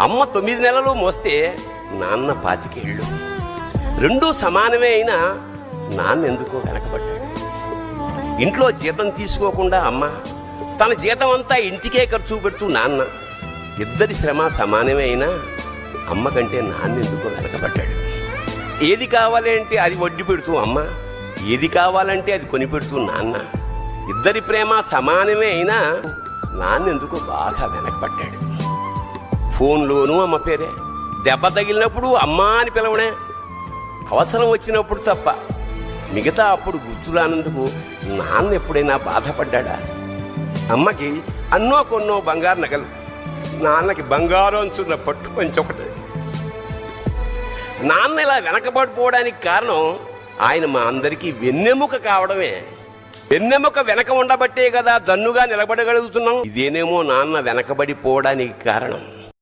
అమ్మ 9 నెలలు మోస్తే నాన్న 25 ఏళ్ళు. రెండూ సమానమే అయినా నాన్న ఎందుకో వెనకబడ్డాడు. ఇంట్లో జీతం తీసుకోకుండా అమ్మ, తన జీతం అంతా ఇంటికే ఖర్చు పెడుతూ నాన్న, ఇద్దరి శ్రమ సమానమే అయినా అమ్మ కంటే నాన్న ఎందుకో వెనకబడ్డాడు. ఏది కావాలి అంటే అది వడ్డీ పెడుతూ అమ్మ, ఏది కావాలంటే అది కొని పెడుతూ నాన్న, ఇద్దరి ప్రేమ సమానమే అయినా నాన్న ఎందుకో బాగా వెనకబడ్డాడు. ఫోన్లోనూ అమ్మ పేరే, దెబ్బ తగిలినప్పుడు అమ్మ అని పిలవనే, అవసరం వచ్చినప్పుడు తప్ప మిగతా అప్పుడు గుర్తురానందుకు నాన్న ఎప్పుడైనా బాధపడ్డా? అమ్మకి అన్నో కొన్నో బంగారు నగలు, నాన్నకి బంగారం అంచున్న పట్టు పంచొకటి. నాన్న ఇలా వెనకబడిపోవడానికి కారణం ఆయన మా అందరికీ వెన్నెముక కావడమే. వెన్నెముక వెనక ఉండబట్టే కదా దన్నుగా నిలబడగలుగుతున్నాం. ఇదేనేమో నాన్న వెనకబడిపోవడానికి కారణం.